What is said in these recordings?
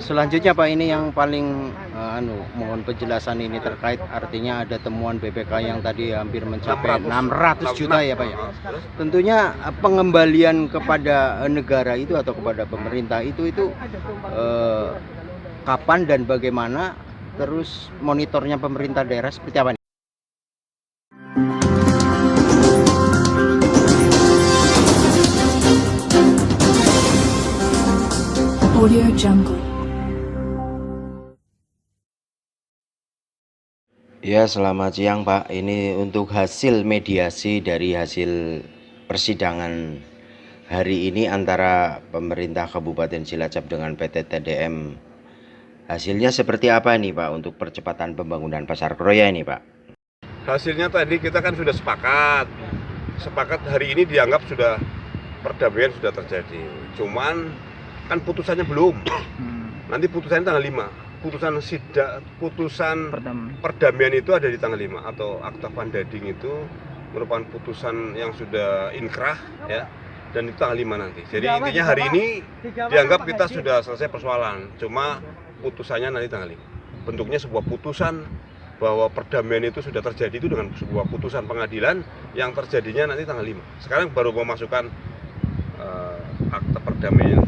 Selanjutnya Pak, ini yang paling mohon penjelasan ini terkait artinya ada temuan BPK yang tadi hampir mencapai 600 juta ya Pak ya. Tentunya pengembalian kepada negara itu atau kepada pemerintah itu eh, kapan dan bagaimana, terus monitornya pemerintah daerah seperti apa nih? Audio Jungle. Ya, selamat siang Pak. Ini untuk hasil mediasi dari hasil persidangan hari ini antara pemerintah Kabupaten Cilacap dengan PT TDM. Hasilnya seperti apa nih Pak untuk percepatan pembangunan Pasar Kroya ini Pak? Hasilnya tadi kita kan sudah sepakat hari ini dianggap sudah perdamaian sudah terjadi. Cuman kan putusannya belum. Nanti putusannya tanggal 5. Putusan perdamaian itu ada di tanggal 5 atau akta pandading itu merupakan putusan yang sudah inkrah ya, dan itu tanggal 5 nanti. Jadi intinya hari ini dianggap kita sudah selesai persoalan. Cuma putusannya nanti tanggal 5. Bentuknya sebuah putusan bahwa perdamaian itu sudah terjadi itu dengan sebuah putusan pengadilan yang terjadinya nanti tanggal 5. Sekarang baru memasukkan akta perdamaian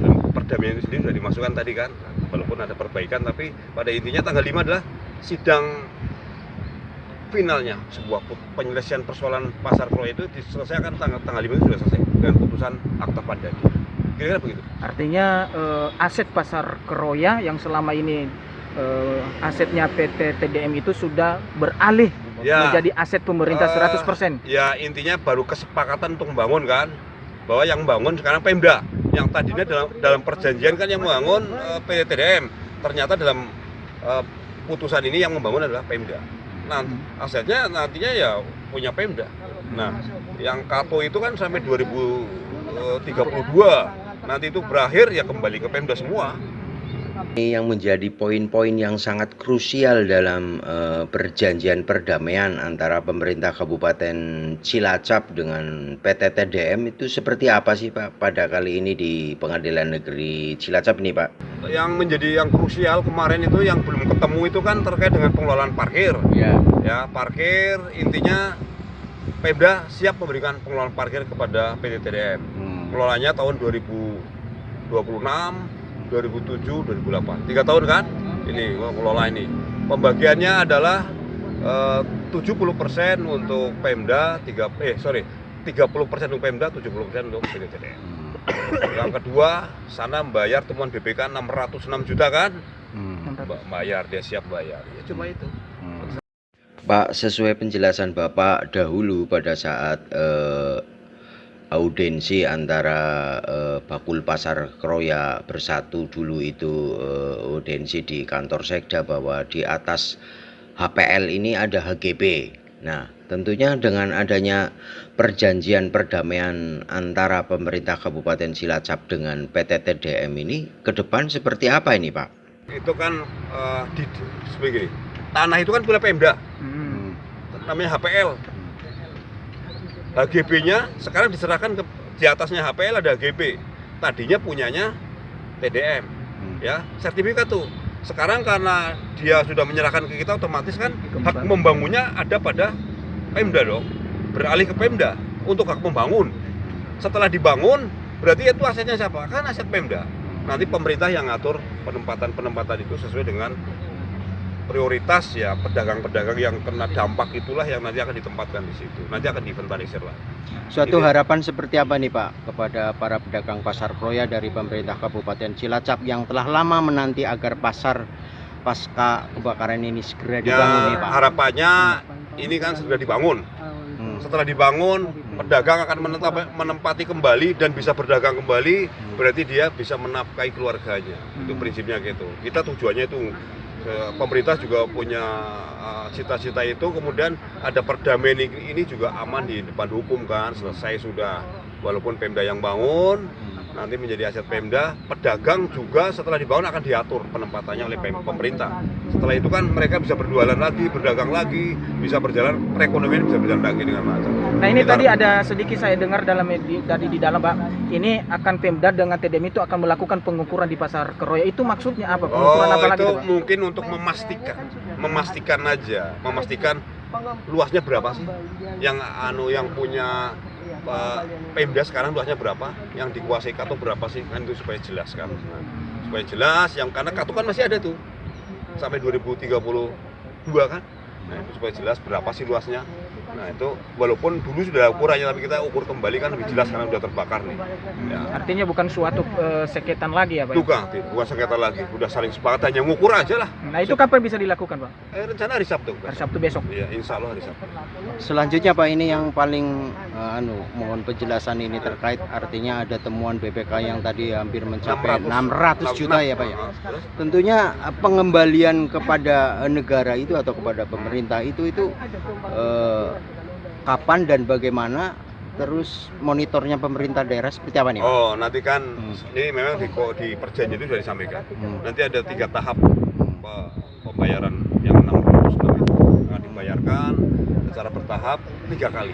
itu sendiri sudah dimasukkan tadi kan, walaupun ada perbaikan, tapi pada intinya tanggal 5 adalah sidang finalnya sebuah penyelesaian persoalan Pasar Kroya itu diselesaikan tanggal 5 itu sudah selesai dengan putusan akta pandading. Kira-kira begitu. Artinya aset Pasar Kroya yang selama ini asetnya PT TDM itu sudah beralih menjadi aset pemerintah 100%. Ya, intinya baru kesepakatan untuk membangun kan, bahwa yang membangun sekarang Pemda. Yang tadinya dalam perjanjian kan yang membangun PT TDM. Ternyata dalam putusan ini yang membangun adalah Pemda. Nah, asetnya nantinya ya punya Pemda. Nah, yang Kato itu kan sampai 2032. Nanti itu berakhir ya kembali ke Pemda semua. Ini yang menjadi poin-poin yang sangat krusial dalam perjanjian perdamaian antara pemerintah Kabupaten Cilacap dengan PT TDM itu seperti apa sih Pak pada kali ini di Pengadilan Negeri Cilacap ini Pak? Yang menjadi yang krusial kemarin itu yang belum ketemu itu kan terkait dengan pengelolaan parkir. Ya, parkir intinya Pemda siap memberikan pengelolaan parkir kepada PT TDM. Pengelolaannya tahun 2026, 2007, 2008, 3 tahun kan ini mengelola ini. Pembagiannya adalah 70% untuk Pemda, 30% untuk Pemda, 70% untuk PT TDM. Yang kedua, sana membayar temuan BPK 606 juta kan, bayar, dia siap bayar. Ya cuma itu. Pak, sesuai penjelasan Bapak dahulu pada saat audiensi antara Bakul Pasar Kroya Bersatu dulu itu audiensi di kantor Sekda bahwa di atas HPL ini ada HGB. Nah, tentunya dengan adanya perjanjian perdamaian antara pemerintah Kabupaten Cilacap dengan PT TDM ini ke depan seperti apa ini Pak? Itu kan sebagai tanah itu kan punya Pemda, namanya HPL. HGB-nya sekarang diserahkan di atasnya HPL ada HGB. Tadinya punyanya TDM. Ya, sertifikat tuh. Sekarang karena dia sudah menyerahkan ke kita, otomatis kan hak membangunnya ada pada Pemda dong. Beralih ke Pemda untuk hak membangun. Setelah dibangun, berarti itu asetnya siapa? Kan aset Pemda. Nanti pemerintah yang ngatur penempatan itu sesuai dengan prioritas ya, pedagang-pedagang yang kena dampak itulah yang nanti akan ditempatkan di situ. Nanti akan diinventarisir lah. Suatu harapan seperti apa nih Pak kepada para pedagang Pasar Kroya dari pemerintah Kabupaten Cilacap yang telah lama menanti agar pasar pasca kebakaran ini segera dibangun nih Pak? Harapannya ini kan segera dibangun. Setelah dibangun, pedagang akan menempati kembali dan bisa berdagang kembali, berarti dia bisa menafkahi keluarganya. Itu prinsipnya gitu. Kita tujuannya itu, pemerintah juga punya cita-cita itu, kemudian ada perdamaian ini juga aman di depan hukum kan, selesai sudah. Walaupun Pemda yang bangun, nanti menjadi aset Pemda. Pedagang juga setelah dibangun akan diatur penempatannya oleh pemerintah. Setelah itu kan mereka bisa berjualan lagi, berdagang lagi, bisa berjalan, perekonomian bisa berjalan lagi dengan lancar. Nah ini tadi ada sedikit saya dengar tadi di dalam Pak, ini akan Pemda dengan TDM itu akan melakukan pengukuran di pasar Keroya. Itu maksudnya apa? Pengukuran apa lagi itu Pak? mungkin untuk memastikan luasnya berapa sih? Yang punya Pemda sekarang luasnya berapa? Yang dikuasai Kato berapa sih? Kan itu supaya jelas kan. Supaya jelas, karena Kato kan masih ada tuh sampai 2032 kan. Nah itu supaya jelas berapa sih luasnya. Nah itu walaupun dulu sudah ukurannya, tapi kita ukur kembali kan lebih jelas karena sudah terbakar nih. Ya. Artinya bukan suatu sengketa lagi ya Pak? Bukan sengketa lagi, udah saling sepakat, hanya ngukur aja lah. Nah itu kapan bisa dilakukan Pak? Rencana hari Sabtu. Hari Sabtu besok? Iya, insya Allah hari Sabtu. Selanjutnya Pak, ini yang paling mohon penjelasan ini terkait artinya ada temuan BPK yang tadi hampir mencapai 600 juta ya Pak ya. Tentunya pengembalian kepada negara itu atau kepada pemerintah itu kapan dan bagaimana, terus monitornya pemerintah daerah seperti apa nih Pak? Oh nanti kan ini memang di perjanjian itu sudah disampaikan. Nanti ada 3 tahap pembayaran yang 606 itu akan dibayarkan secara bertahap 3 kali.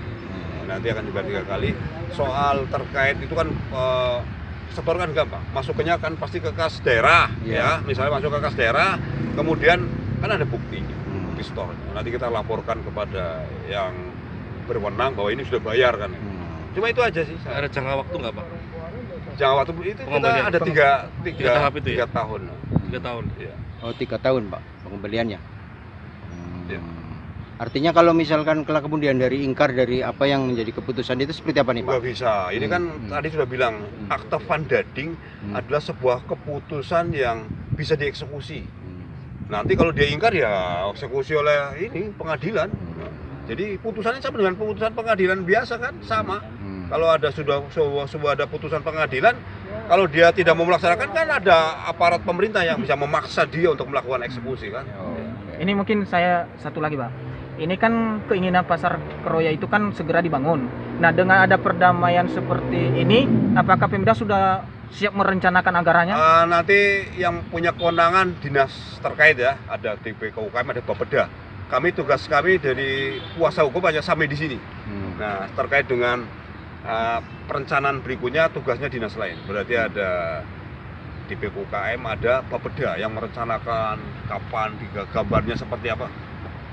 Nanti akan dibayar 3 kali. Soal terkait itu kan setor kan gampang, masuknya kan pasti ke kas daerah ya. Misalnya masuk ke kas daerah, kemudian kan ada bukti store. Nanti kita laporkan kepada yang berwenang bahwa ini sudah bayar kan. Cuma itu aja sih. Ada jangka waktu nggak Pak? Jangka waktu itu kita ada 3 tahap itu ya? 3 tahun. 3 tahun. Iya. Oh 3 tahun Pak pengembaliannya. Iya. Artinya kalau misalkan kemudian dari ingkar dari apa yang menjadi keputusan itu seperti apa nih Pak? Nggak bisa. Ini kan tadi sudah bilang akte fundading adalah sebuah keputusan yang bisa dieksekusi. Nanti kalau dia ingkar ya eksekusi oleh ini pengadilan. Jadi putusannya sama dengan putusan pengadilan biasa kan, sama. Kalau ada sudah ada putusan pengadilan, kalau dia tidak mau melaksanakan kan ada aparat pemerintah yang bisa memaksa dia untuk melakukan eksekusi kan. Ini mungkin saya satu lagi Pak. Ini kan keinginan pasar Keroya itu kan segera dibangun. Nah dengan ada perdamaian seperti ini, apakah Pemda sudah siap merencanakan anggarannya? Nanti yang punya kewenangan dinas terkait ya, ada DPKUKM, ada Bapeda. Tugas kami dari kuasa hukum hanya sampai di sini. Nah terkait dengan perencanaan berikutnya tugasnya dinas lain. Berarti ada DPKUKM, ada Bapeda yang merencanakan kapan, gambarnya seperti apa.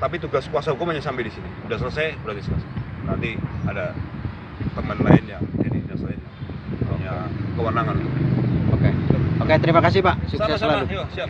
Tapi tugas kuasa hukum hanya sampai di sini. Udah selesai, berarti selesai. Nanti ada teman lain yang dari dinas lain punya kewenangan. Oke, terima kasih Pak. Sukses Sama-sama, selalu. yuk, siap.